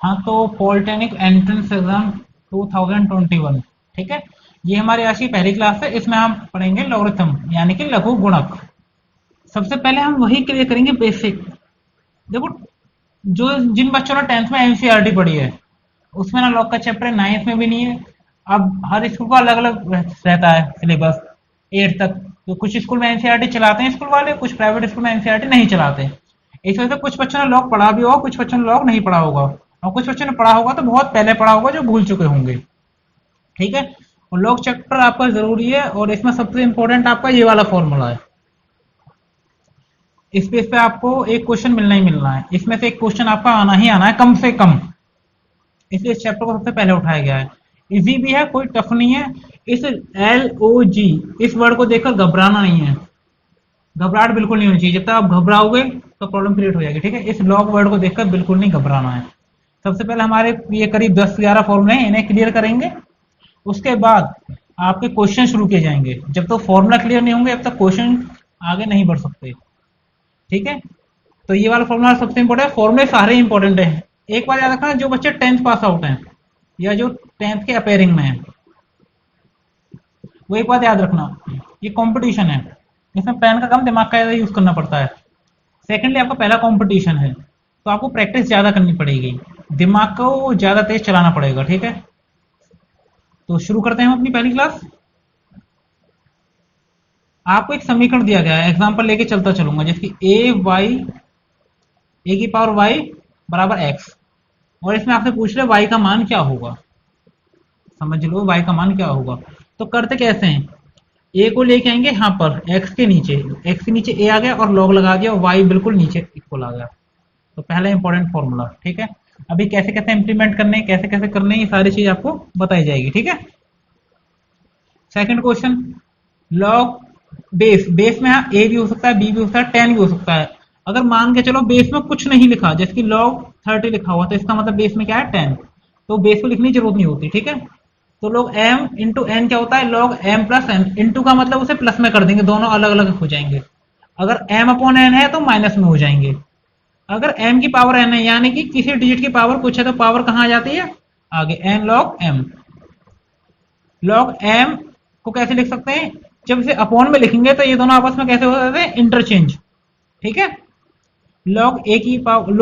हाँ, तो polytechnic entrance exam 2021, ठीक है। ये हमारी आज की पहली क्लास है। इसमें हम पढ़ेंगे लॉगरिथम यानी कि लघु गुणक। सबसे पहले हम वही क्लियर करेंगे बेसिक। देखो, जो जिन बच्चों ने 10th में एनसीईआरटी पढ़ी है उसमें ना लॉग का चैप्टर 9th में भी नहीं है। अब हर स्कूल का अलग अलग रहता है सिलेबस 8 तक। तो कुछ स्कूल में एनसीईआरटी चलाते हैं स्कूल वाले, कुछ प्राइवेट स्कूल में एनसीईआरटी नहीं चलाते। इस वजह से कुछ बच्चों ने लॉग पढ़ा भी होगा, कुछ बच्चों ने लॉग नहीं पढ़ा होगा, और कुछ बच्चों ने पढ़ा होगा तो बहुत पहले पढ़ा होगा जो भूल चुके होंगे, ठीक है। और लॉग चैप्टर आपका जरूरी है, और इसमें सबसे इंपॉर्टेंट आपका ये वाला फॉर्मूला है। इस पे आपको एक क्वेश्चन मिलना ही मिलना है, इसमें से एक क्वेश्चन आपका आना ही आना है कम से कम, इसलिए इस चैप्टर को सबसे पहले उठाया गया है। इजी भी है, कोई टफ नहीं है। इस LOG इस वर्ड को देखकर घबराना नहीं है, घबराहट बिल्कुल नहीं होनी चाहिए। जब तक आप घबराओगे तो प्रॉब्लम क्रिएट हो जाएगी, ठीक है। इस लॉग वर्ड को देखकर बिल्कुल नहीं घबराना है। सबसे पहले हमारे ये करीब 10-11 फॉर्मूले हैं, इन्हें क्लियर करेंगे। उसके बाद आपके क्वेश्चन शुरू किए जाएंगे। जब तक फॉर्मूला क्लियर नहीं होंगे तब तक क्वेश्चन आगे नहीं बढ़ सकते, ठीक है। तो ये वाला फॉर्मूला सबसे इंपॉर्टेंट है, फॉर्मूले सारे इंपॉर्टेंट है। एक बार याद रखना, जो बच्चे 10th पास आउट हैं या जो 10th के अपेयरिंग में है, वो एक बात याद रखना, ये कंपटीशन है, इसमें पेन का कम दिमाग का ज्यादा यूज करना पड़ता है। सेकेंडली आपका पहला कंपटीशन है, तो आपको प्रैक्टिस ज्यादा करनी पड़ेगी, दिमाग को ज्यादा तेज चलाना पड़ेगा, ठीक है। तो शुरू करते हैं हम अपनी पहली क्लास। आपको एक समीकरण दिया गया है, एग्जाम्पल लेके चलता चलूंगा, जैसे कि ए की पावर वाई बराबर एक्स, और इसमें आपसे पूछ रहे वाई का मान क्या होगा। समझ लो वाई का मान क्या होगा। तो करते कैसे हैं, ए को लेके आएंगे यहाँ पर एक्स के नीचे, एक्स के नीचे ए आ गया और लॉग लगा दिया और वाई बिल्कुल नीचे इक्वल आ गया। तो पहला इंपॉर्टेंट फॉर्मूला, ठीक है। अभी कैसे कैसे इंप्लीमेंट करने हैं, कैसे कैसे करने हैं, ये सारी चीज आपको बताई जाएगी, ठीक है। Second question, log base, base में ए भी हो सकता है, बी भी हो सकता है, 10 भी हो सकता है। अगर मान के चलो बेस में कुछ नहीं लिखा, जैसे कि लॉग 30 लिखा हुआ, तो इसका मतलब बेस में क्या है 10, तो बेस को लिखने की जरूरत नहीं होती, ठीक है। तो लॉग m इंटू एन क्या होता है, log m plus N, into का मतलब उसे प्लस में कर देंगे, दोनों अलग अलग हो जाएंगे। अगर m अपॉन एन है तो माइनस में हो जाएंगे। अगर m की पावर n है यानी कि किसी डिजिट की पावर कुछ है तो पावर कहां आ जाती है आगे, n log m। Log m को कैसे लिख सकते हैं, जब इसे अपॉन में लिखेंगे तो ये दोनों आपस में कैसे हो जाते हैं, इंटरचेंज, ठीक है। लॉग ए की power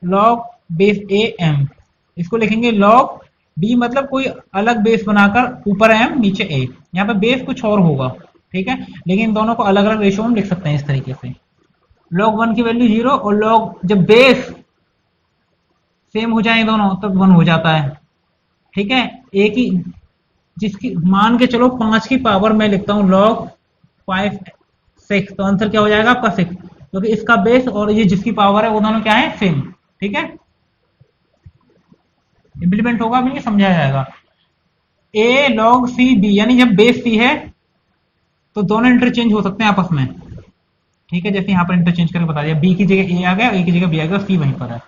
log base A M, इसको लिखेंगे लॉग बी, मतलब कोई अलग बेस बनाकर ऊपर एम नीचे ए, यहाँ पे बेस कुछ और होगा, ठीक है। लेकिन दोनों को अलग अलग रेशियो में लिख सकते हैं इस तरीके से। लॉग 1 की वैल्यू 0, और लॉग जब बेस सेम हो जाए दोनों तब 1 हो जाता है, ठीक है। ए की जिसकी मान के चलो 5 की पावर में लिखता हूं लॉग 5 6, तो आंसर क्या हो जाएगा आपका 6, क्योंकि इसका बेस और ये जिसकी पावर है वो दोनों क्या है, सेम, ठीक है। इंप्लीमेंट होगा अभी समझाया जाएगा। ए लॉग सी बी, यानी जब बेस सी है तो दोनों इंटरचेंज हो सकते हैं आपस में, ठीक है। जैसे यहां पर इंटरचेंज करके बता दिया, बी की जगह ए आ गया, ए की जगह बी आ गया, सी वहीं पर है।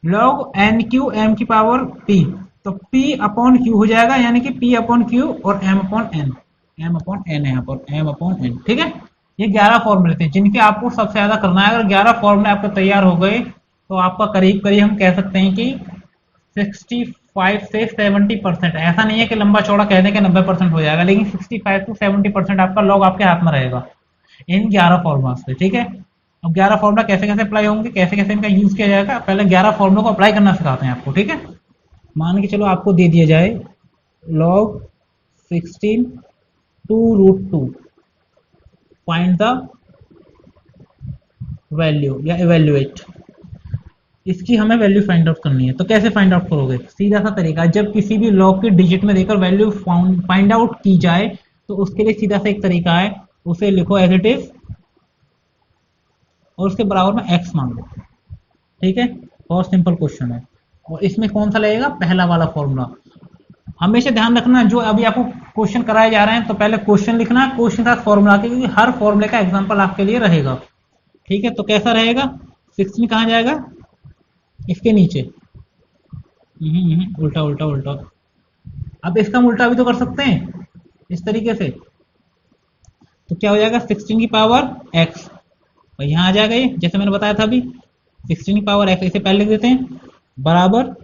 लॉग एन क्यू एम की पावर पी, तो P अपॉन क्यू हो जाएगा, यानी कि P अपॉन क्यू और M upon N, M upon N है यहाँ पर, M अपॉन एन, ठीक है। ये 11 फॉर्मूले थे जिनके आपको सबसे ज्यादा करना है। अगर 11 फॉर्मूले आपके तैयार हो गए तो आपका करीब करीब हम कह सकते हैं कि 65 से 70%, ऐसा नहीं है कि लंबा चौड़ा कह दें कि 90% हो जाएगा, लेकिन 65 से 70% आपका लॉग आपके हाथ में रहेगा इन 11 फॉर्मूला से, ठीक है। अब 11 फॉर्मूला कैसे कैसे अप्लाई होंगे, कैसे कैसे इनका यूज किया जाएगा, पहले 11 फॉर्मूला को अप्लाई करना सिखाते हैं आपको, ठीक है। मान के चलो आपको दे दिया जाए log 16 2 root 2, find the value या इवेल्युएट, इसकी हमें वैल्यू फाइंड आउट करनी है। तो कैसे फाइंड आउट करोगे, सीधा सा तरीका, जब किसी भी लॉग के डिजिट में देकर वैल्यू फाइंड आउट की जाए तो उसके लिए सीधा सा एक तरीका है, उसे लिखो एज इट इज और उसके बराबर में x मान लो, ठीक है। बहुत सिंपल क्वेश्चन है, और इसमें कौन सा लगेगा, पहला वाला फॉर्मूला। हमेशा ध्यान रखना जो अभी आपको क्वेश्चन कराए जा रहे हैं तो पहले क्वेश्चन लिखना, क्वेश्चन का फॉर्मूला के, क्योंकि हर फॉर्मूले का एग्जांपल आपके लिए रहेगा, ठीक है। तो कैसा रहेगा, 16 कहां जाएगा, इसके नीचे, उल्टा उल्टा उल्टा। अब इसका हम उल्टा भी तो कर सकते हैं इस तरीके से, तो क्या हो जाएगा 16 की पावर x, और यहां आ जाएगा ये, जैसे मैंने बताया था अभी 16 की पावर x, इसे पहले लिख देते हैं बराबर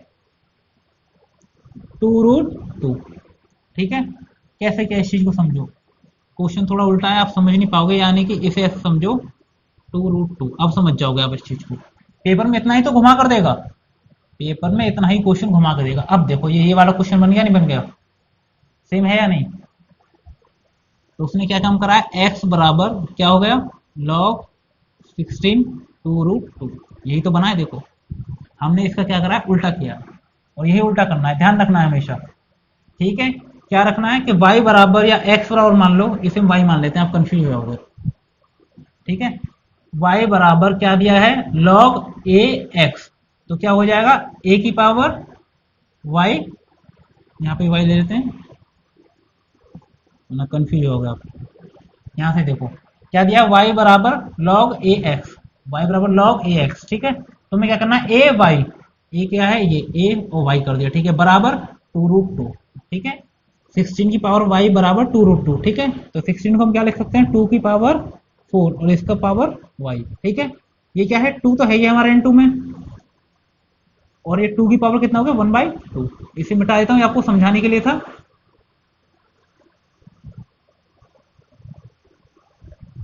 2√2। ठीक है, कैसे क्या इस चीज को समझो, क्वेश्चन थोड़ा उल्टा है, आप समझ नहीं पाओगे, यानी कि इसे ऐसे समझो 2√2, अब समझ जाओगे आप इस चीज को। पेपर में इतना ही तो घुमा कर देगा, पेपर में इतना ही क्वेश्चन घुमा कर देगा। अब देखो ये वाला क्वेश्चन बन गया नहीं बन गया, सेम है या नहीं। तो उसने क्या काम करा है, x बराबर क्या हो गया, log 16 2√2, यही तो बना है। देखो हमने इसका क्या करा है, उल्टा किया, और यही उल्टा करना है, ध्यान रखना है हमेशा। ठीक है, क्या रखना है कि y बराबर या x बराबर मान लो, इसे हम y मान लेते हैं, आप कंफ्यूज हो जाओगे। ठीक है, y बराबर क्या दिया है, log ax, तो क्या हो जाएगा a की पावर y, यहाँ पे y ले लेते हैं ना, कंफ्यूज हो गया आप। यहां से देखो क्या दिया, y बराबर log ax, y बराबर log ax। ठीक है, तो हमें क्या करना है, ए वाई, ए क्या है ये a और y कर दिया। ठीक है, बराबर 2√2। ठीक है, 16 की पावर y बराबर 2√2। ठीक है, तो 16 को हम क्या लिख सकते हैं, 2 की पावर 4 और इसका पावर y। ठीक है, ये क्या है, 2 तो है ही हमारे n2 में, और ये 2 की पावर कितना हो गया, 1/2। इसे मिटा देता हूँ, ये आपको समझाने के लिए था।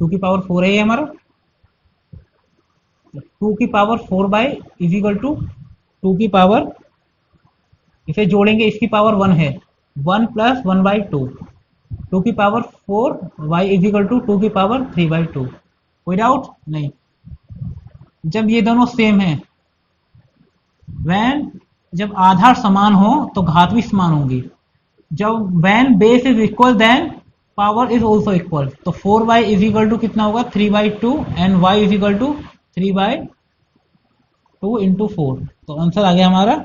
2 की पावर 4 है ये हमारा, 2 की power 4 Y is equal to 2 की पावर, इसे जोड़ेंगे इसकी पावर 1 है, 1 प्लस 1/2, 2 की power 4 Y is equal to 2 की पावर 3/2। कोई डाउट नहीं। जब ये दोनों सेम है, वैन जब आधार समान हो तो घात भी समान होंगी। जब when base is equal then power is also equal, तो 4y इज इक्वल टू कितना होगा, 3/2, and y is equal to 3/2 into 4, तो आंसर आ गया हमारा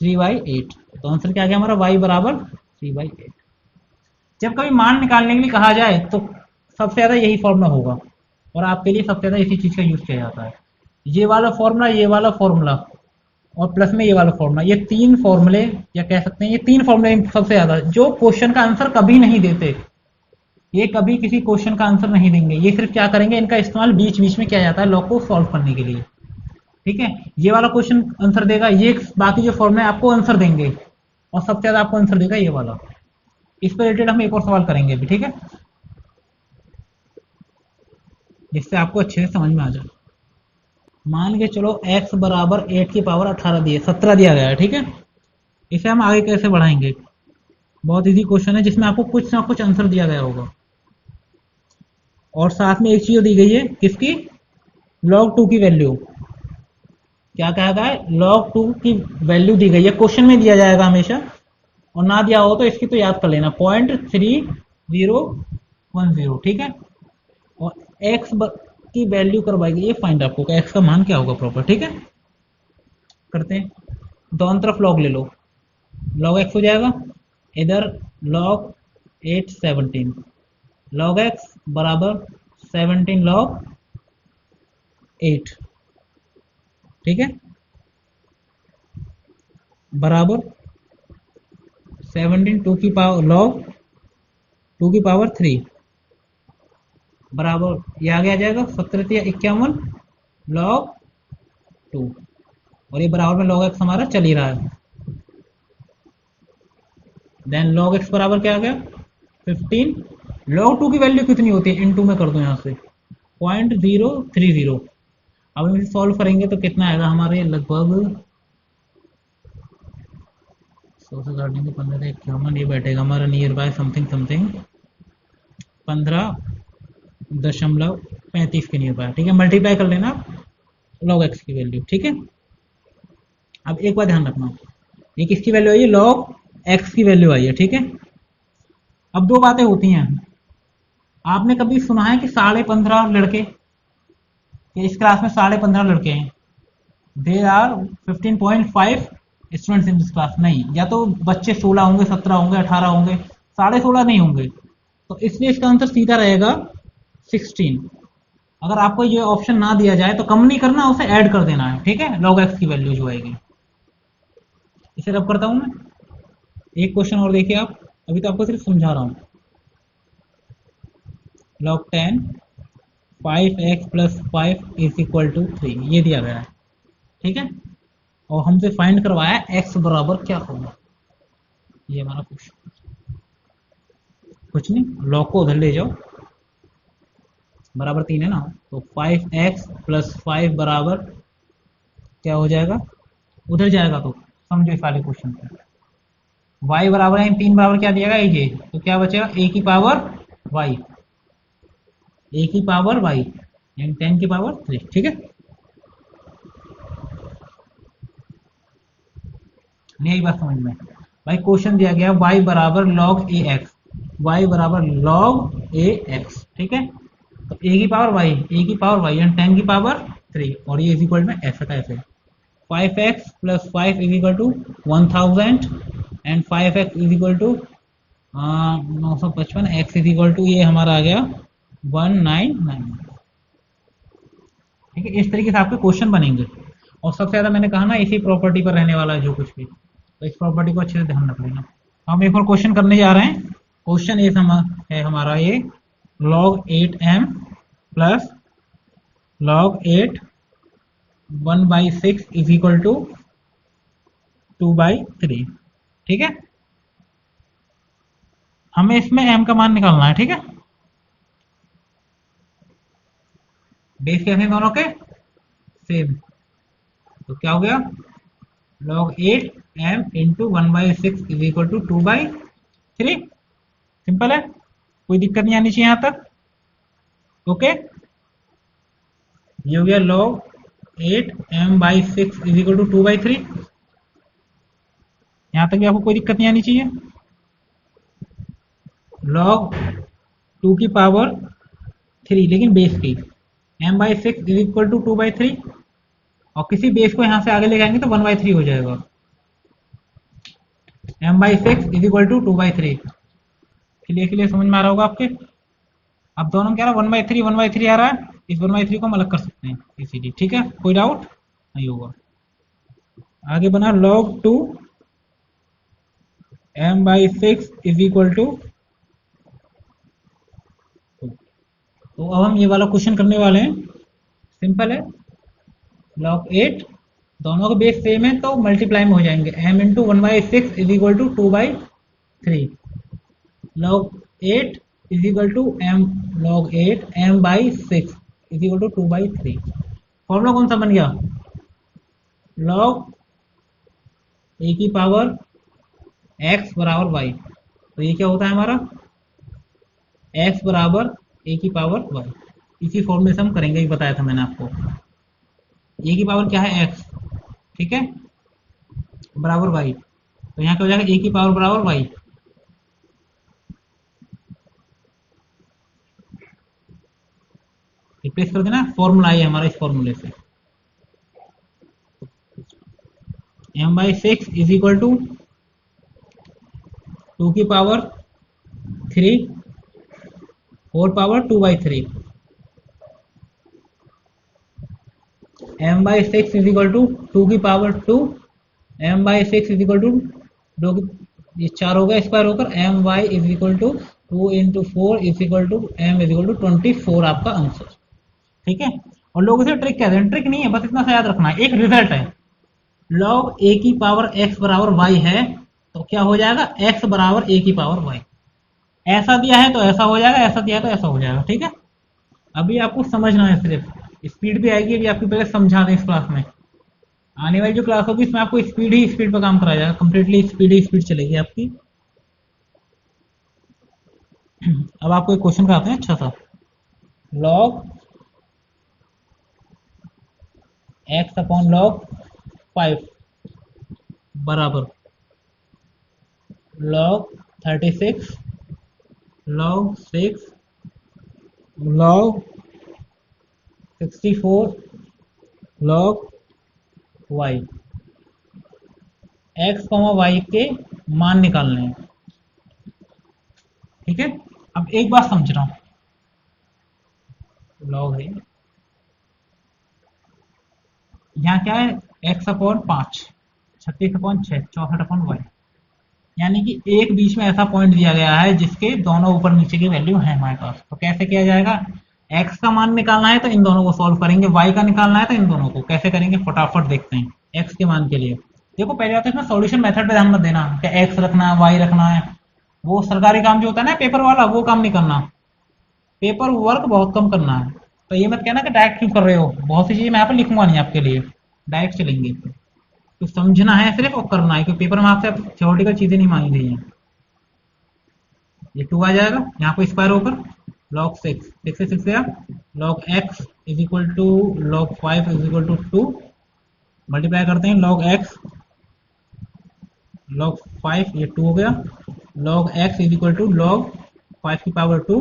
3/8। तो आंसर क्या आ गया हमारा, y बराबर 3/8। जब कभी मान निकालने के लिए कहा जाए तो सबसे ज्यादा यही फॉर्मूला होगा, और आपके लिए सबसे ज्यादा इसी चीज का यूज किया जाता है, ये वाला फॉर्मूला, ये वाला फॉर्मूला, और प्लस में ये वाला फॉर्मूला, ये तीन फॉर्मूले, या कह सकते हैं ये तीन फॉर्मूले सबसे ज्यादा, जो क्वेश्चन का आंसर कभी नहीं देते, ये कभी किसी क्वेश्चन का आंसर नहीं देंगे, ये सिर्फ क्या करेंगे, इनका इस्तेमाल बीच बीच में किया जाता है लॉ को सॉल्व करने के लिए। ठीक है, ये वाला क्वेश्चन आंसर देगा, ये बाकी जो फॉर्मूले आपको आंसर देंगे, और सबसे ज्यादा आपको आंसर देगा ये वाला। इस पर रिलेटेड हम एक और सवाल करेंगे अभी, ठीक है, जिससे आपको अच्छे से समझ में आ जाए। मान के चलो x बराबर 8 की पावर 18 दिए 17 दिया गया है। ठीक है, इसे हम आगे कैसे बढ़ाएंगे, बहुत इजी क्वेश्चन है, जिसमें आपको कुछ ना कुछ आंसर दिया गया होगा, और साथ में एक चीज दी गई है, किसकी, log 2 की वैल्यू। क्या कहा गया है, log 2 की वैल्यू दी गई है, क्वेश्चन में दिया जाएगा हमेशा, और ना दिया हो तो इसकी तो याद कर लेना, 0.3010। ठीक है, और x की वैल्यू करवाएगी, ये फाइंड आपको x का मान क्या होगा प्रॉपर। ठीक है, करते हैं, दोनों तरफ log ले लो, log x हो जाएगा, इधर log 8 17, log x बराबर 17 log 8। ठीक है, बराबर 17 2 की पावर log 2 की पावर 3, बराबर ये आगे आ जाएगा 17×51 log 2, और ये बराबर में log x हमारा चल ही रहा है। देन log x बराबर क्या आ गया 15, log 2 की वैल्यू कितनी होती है, इन 2 में कर दो यहाँ से 0.030। अब हम इसे सॉल्व करेंगे तो कितना आएगा हमारे, लगभग 100 से काटेंगे 15×51, ये बैठेगा हमारा नियर बाय समथिंग समथिंग 15.35 के नियर बाय। ठीक है, मल्टीप्लाई कर लेना log x की वैल्यू। ठीक है, अब एक बात ध्यान रखना, ये किसकी वैल्यू आई है, log x की वैल्यू आई है। ठीक है, अब दो बातें होती हैं, आपने कभी सुना है कि 15.5 लड़के, इस क्लास में 15.5 लड़के हैं, there are 15.5 students in this class, नहीं, या तो बच्चे 16 होंगे, 17 होंगे, 18 होंगे, 16.5 नहीं होंगे, तो इसलिए इसका आंसर सीधा रहेगा 16। अगर आपको ये ऑप्शन ना दिया जाए तो कम नहीं करना, उसे ऐड कर देना है। ठीक है, log x की वैल्यू जो आएगी, इसे रब करता हूं मैं। एक क्वेश्चन और देखिए आप, अभी तो आपको सिर्फ समझा रहा हूं, log 10 5x + 5 = 3, ये दिया गया है। ठीक है, और हमसे फाइंड करवाया x बराबर क्या होगा। ये हमारा क्वेश्चन, कुछ नहीं, लॉग को उधर ले जाओ, बराबर 3 है ना, तो 5x + 5 बराबर क्या हो जाएगा, उधर जाएगा तो समझो इस वाले क्वेश्चन को। y बराबर है 3 बराबर क्या दिया गया ये, तो क्या बचेगा a की पावर y, a की पावर y यानी 10 की पावर 3। ठीक है, नहीं आई बात समझ में। भाई क्वेश्चन दिया गया y बराबर log ax, y बराबर log ax, ठीक है, तो a की पावर y यानी 10 की पावर 3 और ये इज इक्वल में ऐसा का ऐसे 5x + 5 is equal to 1000 and 5x is equal to 955, x is equal to ये हमारा आ गया 199। ठीक है, इस तरीके से आपके क्वेश्चन बनेंगे। और सबसे ज्यादा मैंने कहा ना इसी प्रॉपर्टी पर रहने वाला है जो कुछ भी, तो इस प्रॉपर्टी को अच्छे से ध्यान रख लेना। हम एक और क्वेश्चन करने जा रहे हैं। क्वेश्चन ये है हमारा ये log 8m plus log 8 1/6 is equal to 2/3। ठीक है, हमें इसमें m का मान निकालना है। ठीक है, बेस कैसे हैं दोनों के सेम, तो क्या हो गया log 8m into 1/6 is equal to 2/3। Simple है, कोई दिक्कत नहीं आनी चाहिए यहां तक। ओके, ये हो गया log 8m/6 is equal to 2/3। यहां तक भी आपको कोई दिक्कत नहीं आनी चाहिए। log 2 की पावर 3 लेकिन बेस की m/6 इज इक्वल टू 2/3 और किसी बेस को यहां से आगे ले जाएंगे तो 1/3 हो जाएगा। m/6 is equal to 2/3 clear समझ में आ रहा होगा आपके। अब दोनों में क्या रहा 1/3 1/3 आ रहा है, इस 1/3 को हम अलग कर सकते हैं इसीलिए। ठीक है, कोई डाउट नहीं होगा। आगे बना log 2 m/6 is equal to, तो अब हम ये वाला क्वेश्चन करने वाले हैं। सिंपल है, log 8 दोनों के बेस सेम है तो मल्टीप्लाई में हो जाएंगे, m into 1/6 is equal to 2/3 log 8 is equal to m log 8 m/6 is equal to 2/3। Formula कौन सा बन गया, log a की पावर x बराबर y, तो ये क्या होता है हमारा x बराबर a की पावर y। इसी फॉर्मूले से हम करेंगे, ये बताया था मैंने आपको। a की पावर क्या है x, ठीक है, बराबर y, तो यहाँ क्या हो जाएगा a की पावर बराबर y। रिप्लेस कर देना, फॉर्मूला है हमारा, इस फॉर्मूले से m/6 इज इक्वल टू 2 की power 3 4 power 2/3 m/6 is equal to 2 की power 2 m/6 is equal to 2, ये 4 होगा स्क्वायर होकर my is equal to 2 into 4 is equal to m is equal to 24 आपका आंसर। ठीक है, और लोग इसे ट्रिक कहते हैं, ट्रिक नहीं है, बस इतना सा याद रखना है, एक रिजल्ट है। log a की पावर x बराबर y है तो क्या हो जाएगा x बराबर a की पावर y। ऐसा दिया है तो ऐसा हो जाएगा, ऐसा दिया है तो ऐसा हो जाएगा। ठीक है, अभी आपको समझना है, सिर्फ स्पीड भी आएगी, अभी आपको पहले समझा दें इस क्लास में। आने वाली जो क्लास होगी इसमें आपको स्पीड पर काम कराया जाएगा, कंप्लीटली स्पीड चलेगी आपकी। अब आपको एक क्वेश्चन कराते हैं अच्छा सा, log x अपॉन log 5 बराबर log 36 log 6 log 64 log y। x, y के मान निकालने हैं। ठीक है, अब एक बात समझ रहा हूं, log है यहाँ क्या है x upon 5 36 upon 6 64 upon y, यानी कि एक बीच में ऐसा पॉइंट दिया गया है जिसके दोनों ऊपर नीचे की वैल्यू है हमारे पास। तो कैसे किया जाएगा, x का मान निकालना है तो इन दोनों को सॉल्व करेंगे, y का निकालना है तो इन दोनों को कैसे करेंगे फटाफट देखते हैं। एक्स के मान के लिए। देखो पहले आता है इसमें सॉल्यूशन मेथड पे ध्यान मत देना कि एक्स रखना है वाई रखना है, वो सरकारी काम जो होता है ना पेपर वाला, वो काम नहीं करना, पेपर वर्क बहुत कम करना है। तो ये मत कहना कि डायरेक्ट क्यों कर रहे हो, बहुत सी चीजें मैं यहाँ पे लिखूंगा नहीं आपके लिए, डायरेक्ट चलेंगे। तो समझना है सिर्फ और करना है, क्योंकि पेपर में आपसे थ्योरेटिकल चीजें नहीं मांगी गई हैं। ये 2 आ जाएगा यहाँ पे स्क्वायर होकर, log 6, 6 से 6 गया, log x is equal to log 5 is equal to 2, multiply करते हैं log x log 5, ये 2 हो गया, log x is equal to log 5 की पावर 2,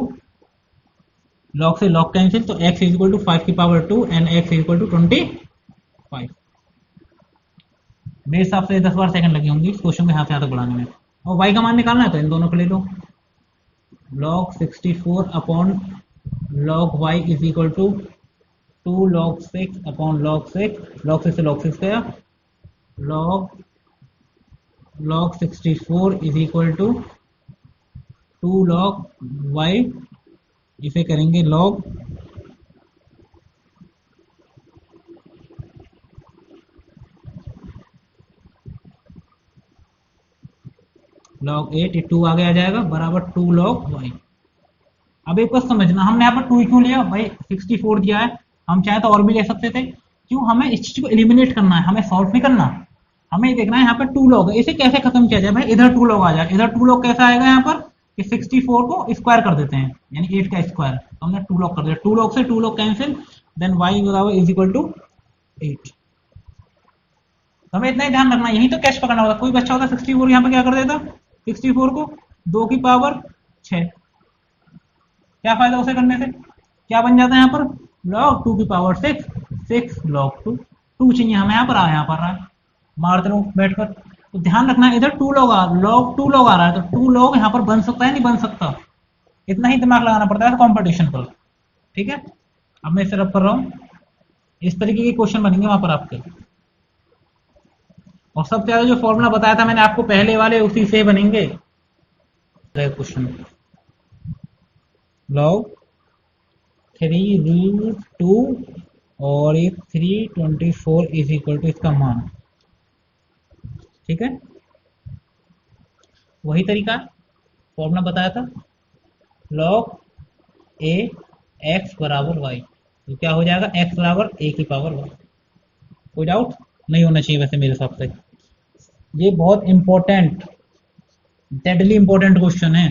log से log कैंसिल, तो x इज इक्वल टू 5 की power 2 and x is equal to 25। मेरे हिसाब से 10 बार सेकंड लगी होंगी इस क्वेश्चन को यहाँ से यहाँ तक बढ़ाने में। और y का मान निकालना है तो इन दोनों को ले लो, log 64 upon log y is equal to 2 log 6 upon log 6, log 6 से log 6 गया, log 64 is equal to 2 log y, इसे करेंगे log log 8, ये 2 आगे आ जाएगा बराबर 2 log y। अब एक बात समझना, हमने यहाँ पर 2 क्यों लिया भाई, 64 दिया है, हम चाहे तो और भी ले सकते थे, क्यों, हमें इस चीज को एलिमिनेट करना है, हमें सॉल्व नहीं करना, हमें देखना है यहाँ पर 2 log है, इसे कैसे खत्म किया जाए भाई, इधर 2 log आ जाए, इधर 2 log कैसा आएगा यहाँ पर कि 64 को स्क्वायर कर देते हैं, यानी 8 का स्क्वायर, तो हमने 2 log कर दिया, 2 log से 2 log कैंसिल, देन y बराबर इज इक्वल टू 8। हमें इतना ही ध्यान रखना, यही तो कैश पकड़ना होता, कोई बच्चा होता 64 यहाँ पे क्या कर देता, 64 को 2 की पावर 6, क्या फायदा उसे करने से, क्या बन जाता है यहाँ पर log 2 की पावर 6, 6 log 2, 2 चाहिए हमें यहाँ पर रहा है, मारते रहो बैठकर। तो ध्यान रखना है इधर 2 log log 2 log आ रहा है, तो 2 log यहाँ पर बन सकता है नहीं बन सकता, इतना ही दिमाग लगाना पड़ता है कॉम्पिटिशन पर, ठीक है। अब मैं इसे रब कर रहा हूँ, इस तरीके के क्वेश्चन बनेंगे वहां पर आपके, और सबसे ज्यादा जो फॉर्मूला बताया था मैंने आपको पहले वाले, उसी से बनेंगे क्वेश्चन, log 3√2 और ये 324 इज इक्वल टू इसका मान, ठीक है। वही तरीका फॉर्मूला बताया था, log a x बराबर y, तो क्या हो जाएगा x बराबर a की पावर y। कोई डाउट नहीं होना चाहिए वैसे मेरे हिसाब से, ये बहुत इंपॉर्टेंट डेडली इंपॉर्टेंट क्वेश्चन है,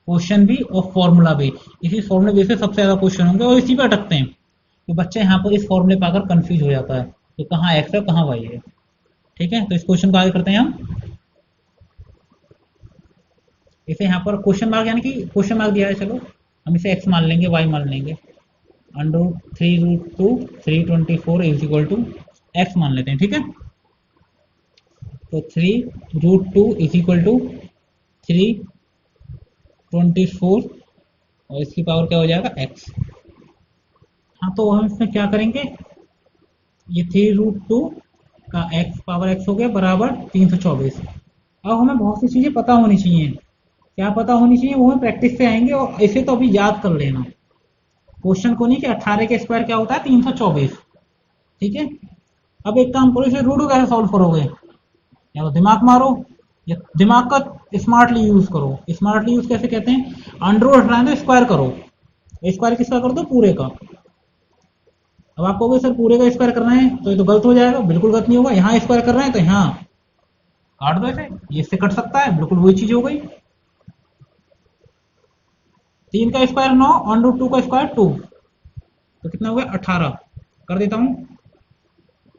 क्वेश्चन भी और फॉर्मूला भी, इसी फॉर्मूले बेस पे सबसे ज्यादा क्वेश्चन होंगे और इसी पे अटकते हैं, तो बच्चे यहाँ पर इस फॉर्मूले पाकर कंफ्यूज हो जाता है तो कहाँ x है कहाँ y है, ठीक है। तो इस क्वेश्चन को आगे करते हैं हम, इसे यहाँ पर क्वेश्चन मार्क, यानी कि क्वेश्चन मार्क दिया है, चलो हम इसे x मान लेंगे, y मान लेंगे, √3√2 324 इज इक्वल टू x मान लेते हैं, ठीक है। तो 3√2 इज इक्वल टू 324 और इसकी पावर क्या हो जाएगा x। हाँ तो हम इसमें क्या करेंगे, ये 3√2 का x पावर x हो गया बराबर 324। अब हमें बहुत सी चीजें पता होनी चाहिए, क्या पता होनी चाहिए, वो हम प्रैक्टिस से आएंगे, और इसे तो अभी याद कर लेना, क्वेश्चन को नहीं कि 18 के स्क्वायर क्या होता है 324, ठीक है। अब एक काम करो, इसे रूट कैसे सॉल्व करोगे, या तो दिमाग मारो या दिमाग का स्मार्टली यूज करो। स्मार्टली यूज कैसे कहते हैं, अंडर रूट हटाना है तो स्क्वायर करो, स्क्वायर किसका कर दो, पूरे का। अब आप कहोगे सर पूरे का स्क्वायर करना है तो ये तो गलत हो जाएगा, बिल्कुल गलत नहीं होगा, यहाँ स्क्वायर कर रहे हैं तो यहाँ काट दो इसे, ये इससे कट सकता है, बिल्कुल वही चीज हो गई। 3 का स्क्वायर 9, √2 का स्क्वायर 2, तो कितना हो गया 18, कर देता हूँ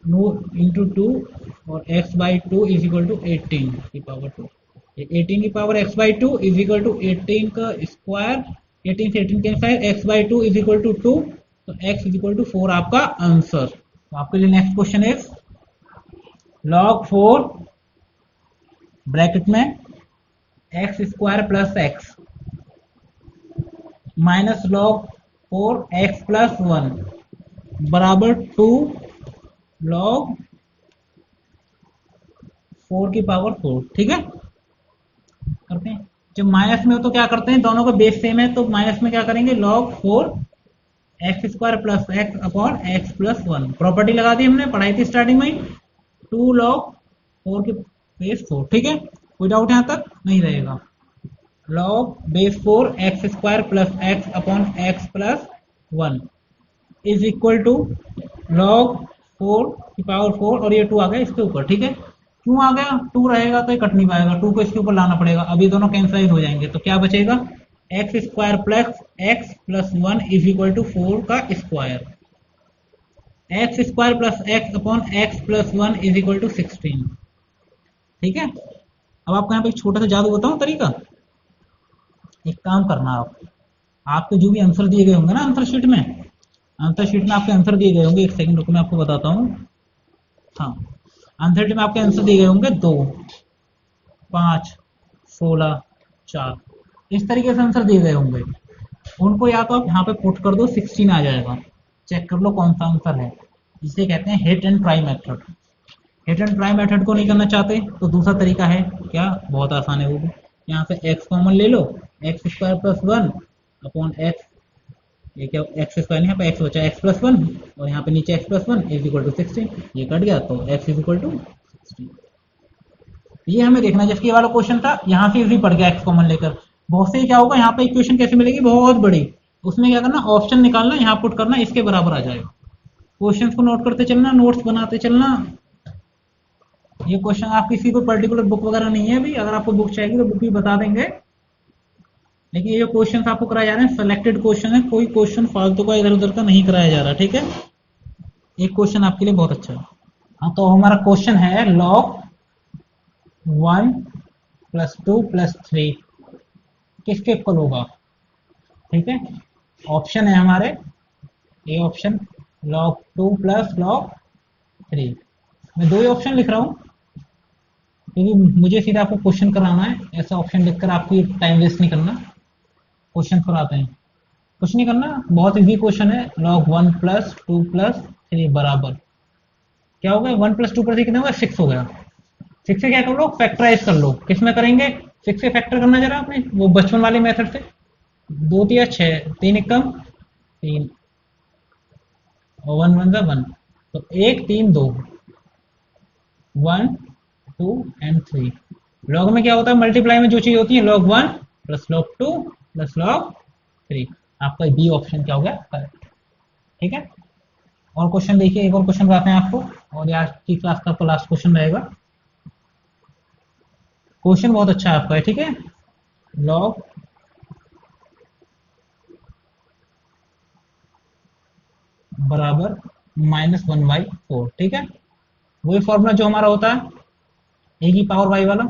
9 इंटू 2 और x by 2 is equal to 18 की पावर 2, 18 की power x by 2 is equal to 18 का स्क्वायर, 18 से 18 cancel, x by 2 is equal to 2, तो x इज इक्वल टू 4 आपका आंसर। तो आपके लिए next question is log 4 bracket में x square plus x minus log 4 x plus 1 बराबर 2 log 4 की पावर 4, ठीक है। करते हैं, जब माइनस में हो तो क्या करते हैं, दोनों का बेस सेम है, तो माइनस में क्या करेंगे log 4 X square plus X upon X plus 1, property लगा दी हमने, पढ़ाई थी स्टार्टिंग में। 2 log 4 के बेस 4, ठीक है, कोई डाउट यहाँ तक नहीं रहेगा। log base 4 X square plus X upon X plus 1 is equal to log 4 की पावर 4 और ये 2 आ गया इसके ऊपर, ठीक है। क्यों आ गया, 2 रहेगा तो ये कट नहीं पाएगा, 2 को इसके ऊपर लाना पड़ेगा, अब ये दोनों कैंसिल हो जाएंगे, तो क्या बचेगा, X square plus X plus 1 is equal to 4 का square, X square plus X upon X plus 1 is equal to 16, ठीक है। अब आपको यहाँ पे एक छोटा सा जादू बताऊं तरीका, एक काम करना, आप आपके जो भी आंसर दिए गए होंगे ना आंसर शीट में, आंसर शीट में आपके आंसर दिए गए होंगे, एक सेकंड रुको मैं आपको बताता हूँ। हाँ, आंसर शीट में आपके आंसर दिए गए होंगे 2, 5, 16, 4, इस तरीके से आंसर दिए गए होंगे, उनको या तो आप यहाँ पे पुट कर दो, 16 आ जाएगा, चेक कर लो कौन सा आंसर है, जिसे कहते हैं hit and try method. Hit and try method को नहीं करना चाहते तो दूसरा तरीका है, क्या, बहुत आसान है वो भी, यहाँ पे x कॉमन ले लो, x square plus 1 upon x, ये क्या, एक्स स्क्वायर यहाँ पे x बचा x प्लस 1 और यहाँ पे नीचे x plus 1 is equal to 16, ये कट गया तो x इज इक्वल टू 16। ये हमें देखना है, जैसे ये वाला क्वेश्चन था यहाँ से इजी पड़ गया x कॉमन लेकर, बहुत से क्या होगा यहाँ पे इक्वेशन कैसे मिलेगी बहुत बड़ी, उसमें क्या करना, ऑप्शन निकालना, यहाँ पुट करना, इसके बराबर आ जाएगा। क्वेश्चंस को नोट करते चलना, नोट्स बनाते चलना। ये क्वेश्चन आप किसी को पर्टिकुलर बुक वगैरह नहीं है अभी, अगर आपको बुक चाहिए तो बुक भी बता देंगे, लेकिन ये जो क्वेश्चन आपको कराए जा रहे हैं सिलेक्टेड क्वेश्चन है, कोई क्वेश्चन फालतू का इधर उधर का नहीं कराया जा रहा, ठीक है। एक क्वेश्चन आपके लिए बहुत अच्छा है। हाँ, तो हमारा क्वेश्चन है log 1 प्लस 2 प्लस 3 किसके इक्वल होगा, ठीक है। ऑप्शन है हमारे, A option log 2 plus log 3, मैं 2 ही ऑप्शन लिख रहा हूँ क्योंकि मुझे सीधा आपको क्वेश्चन कराना है, ऐसा ऑप्शन लिखकर आपकी टाइम वेस्ट नहीं करना, क्वेश्चन कराते हैं, कुछ नहीं करना, बहुत इजी क्वेश्चन है। log 1 प्लस 2 प्लस 3 बराबर क्या हो गया, 1 प्लस 2 प्लस 3 कितना होगा, 6 हो गया। 6 से क्या कर लो, फैक्टराइज कर लो, किसमें करेंगे, 6 से फैक्टर करना जरा आपने वो बचपन वाले मेथड से, 2 तिया 6, 3 एकम 3 और 1 1 1, तो 1 3 2, 1 2 एंड 3। लॉग में क्या होता है, मल्टीप्लाई में जो चीज होती है log 1 plus log 2 plus log 3, आपका बी ऑप्शन क्या हो गया, करेक्ट, ठीक है। और क्वेश्चन देखिए, एक और क्वेश्चन बताते हैं आपको, और आज की क्लास का आपका लास्ट क्वेश्चन रहेगा, क्वेश्चन बहुत अच्छा है आपका है, ठीक है। log बराबर -1/4, ठीक है, वही फॉर्मूला जो हमारा होता है ए की पावर वाई वाला,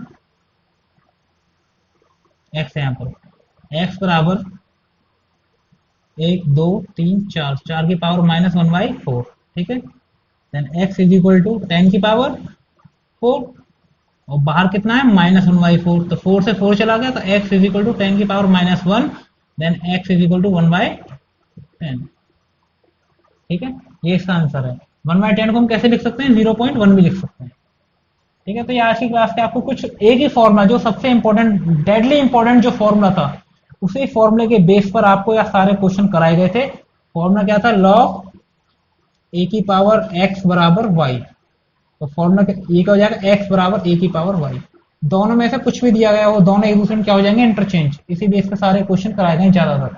एक्स है यहाँ पर, एक्स बराबर 1 2 3 4, 4 की पावर -1/4, ठीक है, then X is equal to 10 की पावर 4, और बाहर कितना है -1/4, तो 4 से 4 चला गया, तो एक्स इज इक्वल टू 10 की power -1, then X is equal to 1/10, ठीक है, ये इसका आंसर है। 1/10 को हम कैसे लिख सकते हैं, 0.1 भी लिख सकते हैं, ठीक है। तो ये आज की क्लास के आपको कुछ एक ही फॉर्मूला, जो सबसे इंपॉर्टेंट, डेडली इंपॉर्टेंट जो फॉर्मूला था, उसी फॉर्मूले के बेस पर आपको यह सारे क्वेश्चन कराए गए थे। फॉर्मूला क्या था, log ए की पावर x बराबर y, तो फॉर्मूला ये क्या हो जाएगा, x बराबर ए की पावर y, दोनों में से कुछ भी दिया गया हो, दोनों एक दूसरे में क्या हो जाएंगे, इंटरचेंज, इसी बेस पर सारे क्वेश्चन कराए गए ज्यादातर,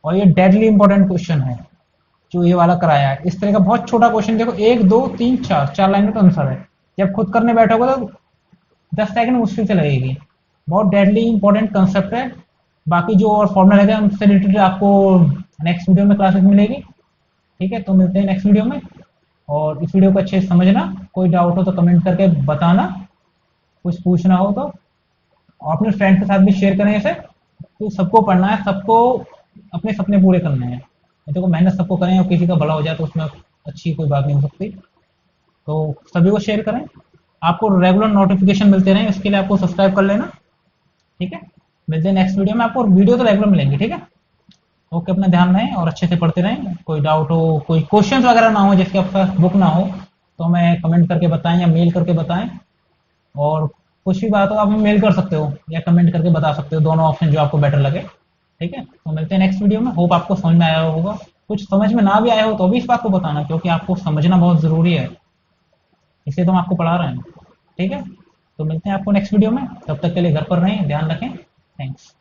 और ये डेडली इंपॉर्टेंट क्वेश्चन है जो ये वाला कराया है। इस तरह का बहुत छोटा क्वेश्चन, देखो 1 2 3 4, 4 लाइन का आंसर है, जब खुद करने बैठोगे तो 10 सेकंड मुश्किल से लगेगी, बहुत डेडली इंपॉर्टेंट कंसेप्ट है। बाकी जो और फॉर्मूला रहता है उनसे रिलेटेड आपको नेक्स्ट वीडियो में क्लासेस मिलेगी, ठीक है। तो मिलते हैं नेक्स्ट वीडियो में, और इस वीडियो को अच्छे से समझना, कोई डाउट हो तो कमेंट करके बताना, कुछ पूछना हो तो, और अपने फ्रेंड के साथ भी शेयर करें इसे, तो सबको पढ़ना है, सबको अपने सपने पूरे करने हैं, देखो मेहनत सबको करें, और किसी का भला हो जाए तो उसमें अच्छी कोई बात नहीं हो सकती, तो सभी को शेयर करें, आपको रेगुलर नोटिफिकेशन मिलते रहें, इसके लिए आपको सब्सक्राइब कर लेना, ठीक है। मिलते हैं नेक्स्ट वीडियो में, आपको वीडियो तो रेगुलर मिलेंगे, ठीक है। ओके, अपना ध्यान रहें और अच्छे से पढ़ते रहें, कोई डाउट हो, कोई क्वेश्चन वगैरह ना हो, जिसके आपका बुक ना हो, तो हमें कमेंट करके बताएं या मेल करके बताएं, और कुछ भी बात हो आप हमें मेल कर सकते हो या कमेंट करके बता सकते हो, दोनों ऑप्शन जो आपको बेटर लगे, ठीक है। तो मिलते हैं नेक्स्ट वीडियो में, होप आपको समझ में आया होगा, कुछ समझ में ना भी आया हो तो भी इस बात को बताना, क्योंकि आपको समझना बहुत जरूरी है, इसे तो हम आपको पढ़ा रहे हैं। ठीक है, तो मिलते हैं आपको नेक्स्ट वीडियो में, तब तक के लिए घर पर रहें, ध्यान रखें। थैंक्स।